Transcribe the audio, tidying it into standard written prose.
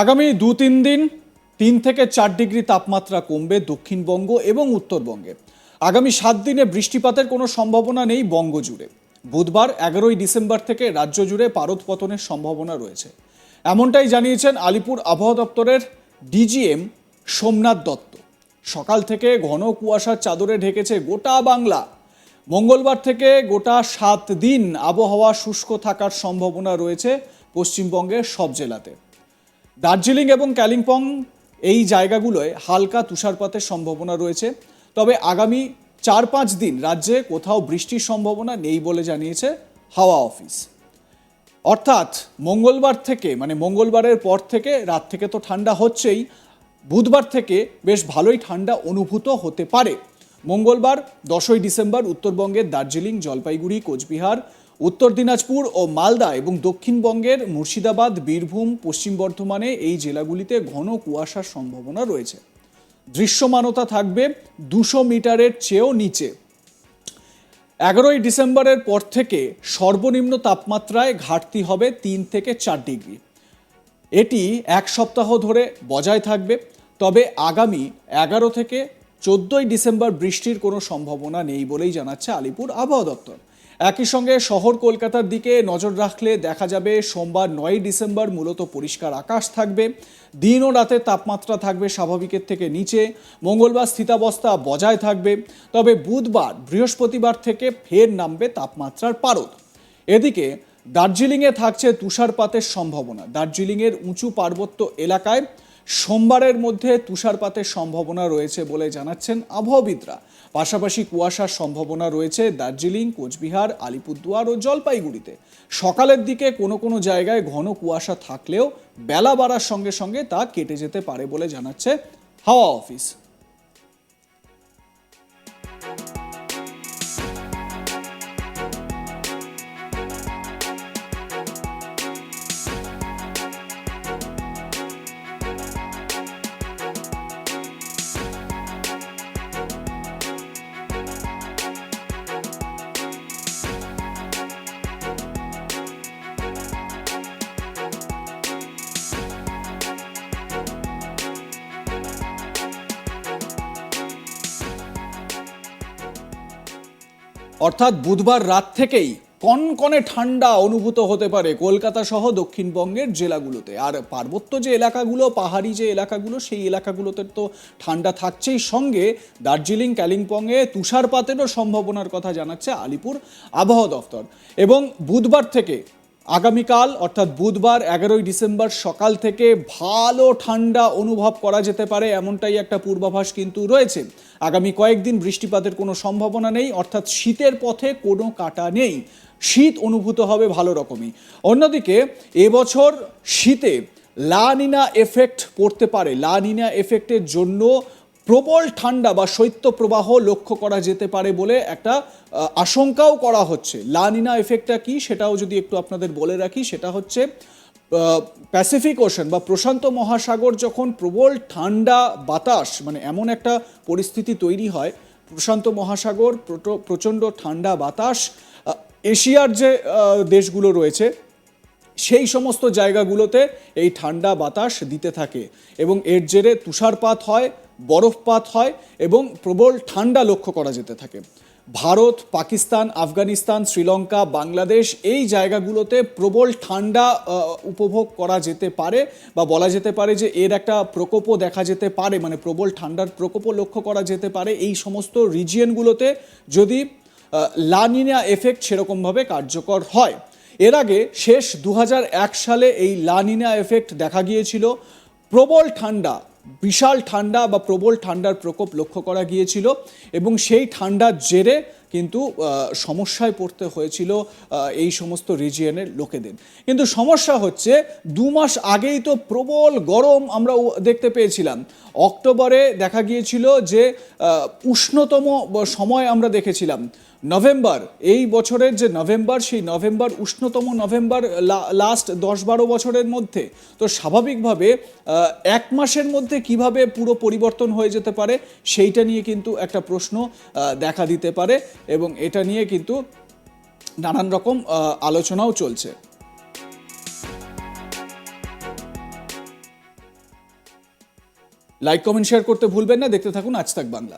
আগামী ২-৩ দিন ৩ থেকে ৪ ডিগ্রি তাপমাত্রা কমবে দক্ষিণবঙ্গ এবং উত্তরবঙ্গে। আগামী ৭ দিনে বৃষ্টিপাতের কোনো সম্ভাবনা নেই বঙ্গ জুড়ে। বুধবার ১১ই ডিসেম্বর থেকে রাজ্য জুড়ে পারদ পতনের সম্ভাবনা রয়েছে, এমনটাই জানিয়েছেন আলিপুর আবহাওয়া দপ্তরের ডিজিএম সোমনাথ দত্ত। সকাল থেকে ঘন কুয়াশার চাদরে ঢেকেছে গোটা বাংলা। মঙ্গলবার থেকে গোটা ৭ দিন আবহাওয়া শুষ্ক থাকার সম্ভাবনা রয়েছে পশ্চিমবঙ্গের সব জেলাতে। দার্জিলিং এবং কালিম্পং এই জায়গাগুলোয় হালকা তুষারপাতের সম্ভাবনা রয়েছে, তবে আগামী ৪-৫ দিন রাজ্যে কোথাও বৃষ্টির সম্ভাবনা নেই বলে জানিয়েছে হাওয়া অফিস। অর্থাৎ মঙ্গলবার থেকে মঙ্গলবারের পর থেকে রাত থেকে তো ঠান্ডা হচ্ছেই, বুধবার থেকে বেশ ভালোই ঠান্ডা অনুভূত হতে পারে। মঙ্গলবার 10ই ডিসেম্বর উত্তরবঙ্গের দার্জিলিং, জলপাইগুড়ি, কোচবিহার, উত্তর দিনাজপুর ও মালদা এবং দক্ষিণবঙ্গের মুর্শিদাবাদ, বীরভূম, পশ্চিম বর্ধমানে এই জেলাগুলিতে ঘন কুয়াশার সম্ভাবনা রয়েছে। দৃশ্যমানতা থাকবে 200 মিটারের চেয়েও নিচে। 11ই ডিসেম্বরের পর থেকে সর্বনিম্ন তাপমাত্রায় ঘাটতি হবে 3 থেকে 4 ডিগ্রি। এটি এক সপ্তাহ ধরে বজায় থাকবে, তবে আগামী 11 থেকে 14ই ডিসেম্বর বৃষ্টির কোনো সম্ভাবনা নেই বলেই জানাচ্ছে আলিপুর আবহাওয়া দপ্তর। একই সঙ্গে শহর কলকাতার দিকে নজর রাখলে দেখা যাবে সোমবার 9ই ডিসেম্বর মূলত পরিষ্কার আকাশ থাকবে, দিন ও রাতের তাপমাত্রা থাকবে স্বাভাবিকের থেকে নিচে। মঙ্গলবার স্থিতাবস্থা বজায় থাকবে, তবে বুধবার, বৃহস্পতিবার থেকে ফের নামবে তাপমাত্রার পারদ। এদিকে দার্জিলিংয়ে থাকছে তুষারপাতের সম্ভাবনা। দার্জিলিংয়ের উঁচু পার্বত্য এলাকায় সোমবারের মধ্যে তুষারপাতের সম্ভাবনা রয়েছে বলে জানাচ্ছেন আবহাওয়াবিদরা। পাশাপাশি কুয়াশার সম্ভাবনা রয়েছে দার্জিলিং, কোচবিহার, আলিপুরদুয়ার ও জলপাইগুড়িতে। সকালের দিকে কোনো কোনো জায়গায় ঘন কুয়াশা থাকলেও বেলা বাড়ার সঙ্গে সঙ্গে তা কেটে যেতে পারে বলে জানাচ্ছে হাওয়া অফিস। অর্থাৎ বুধবার রাত থেকেই কনকনে ঠান্ডা অনুভূত হতে পারে কলকাতা সহ দক্ষিণবঙ্গের জেলাগুলোতে। আর পার্বত্য যে এলাকাগুলো, পাহাড়ি যে এলাকাগুলো, সেই এলাকাগুলোতে তো ঠান্ডা থাকছেই, সঙ্গে দার্জিলিং, কালিম্পংয়ে তুষারপাতেরও সম্ভাবনার কথা জানাচ্ছে আলিপুর আবহাওয়া দপ্তর। এবং বুধবার থেকে আগামীকাল অর্থাৎ বুধবার 11ই ডিসেম্বর সকাল থেকে ভালো ঠান্ডা অনুভব করা যেতে পারে, এমনটাই একটা পূর্বাভাস কিন্তু রয়েছে। আগামী কয়েকদিন বৃষ্টিপাতের কোনো সম্ভাবনা নেই, অর্থাৎ শীতের পথে কোনো কাটা নেই। শীত অনুভূত হবে ভালো রকমই। অন্যদিকে এবছর শীতে লা নিনা এফেক্ট পড়তে পারে। লা নিনা এফেক্টের জন্য প্রবল ঠান্ডা বা শৈত্যপ্রবাহ লক্ষ্য করা যেতে পারে বলে একটা আশঙ্কাও করা হচ্ছে। লা নিনা এফেক্টটা কি সেটাও যদি একটু আপনাদের বলে রাখি, সেটা হচ্ছে প্যাসিফিক ওশান বা প্রশান্ত মহাসাগর যখন প্রবল ঠান্ডা বাতাস, এমন একটা পরিস্থিতি তৈরি হয়, প্রশান্ত মহাসাগর প্রচণ্ড ঠান্ডা বাতাস এশিয়ার যে দেশগুলো রয়েছে সেই সমস্ত জায়গাগুলোতে এই ঠান্ডা বাতাস দিতে থাকে এবং এর জেরে তুষারপাত হয়, বরফপাত হয় এবং প্রবল ঠান্ডা লক্ষ্য করা যেতে থাকে। ভারত, পাকিস্তান, আফগানিস্তান, শ্রীলঙ্কা, বাংলাদেশ এই জায়গাগুলোতে প্রবল ঠান্ডা উপভোগ করা যেতে পারে বা বলা যেতে পারে যে এর একটা প্রকোপও দেখা যেতে পারে, প্রবল ঠান্ডার প্রকোপও লক্ষ্য করা যেতে পারে এই সমস্ত রিজিয়নগুলোতে যদি লা নিনা এফেক্ট সেরকমভাবে কার্যকর হয়। এর আগে শেষ 2001 সালে এই লা নিনা এফেক্ট দেখা গিয়েছিল। প্রবল ঠান্ডা, বিশাল ঠান্ডা বা প্রবল ঠান্ডার প্রকোপ লক্ষ্য করা গিয়েছিল এবং সেই ঠান্ডার জেরে কিন্তু সমস্যায় পড়তে হয়েছিল এই সমস্ত রিজিয়নের লোকেদের। কিন্তু সমস্যা হচ্ছে 2 মাস আগেই তো প্রবল গরম আমরা দেখতে পেয়েছিলাম। অক্টোবরে দেখা গিয়েছিল যে উষ্ণতম সময় আমরা দেখেছিলাম নভেম্বর, এই বছরের যে নভেম্বর, সেই নভেম্বর উষ্ণতম নভেম্বর লাস্ট 10-12 বছরের মধ্যে। তো স্বাভাবিকভাবে 1 মাসের মধ্যে কিভাবে পুরো পরিবর্তন হয়ে যেতে পারে সেইটা নিয়ে কিন্তু একটা প্রশ্ন দেখা দিতে পারে এবং এটা নিয়ে কিন্তু নানান রকম আলোচনাও চলছে। লাইক কমেন্ট শেয়ার করতে ভুলবেন না। দেখতে থাকুন আজ তাক বাংলা।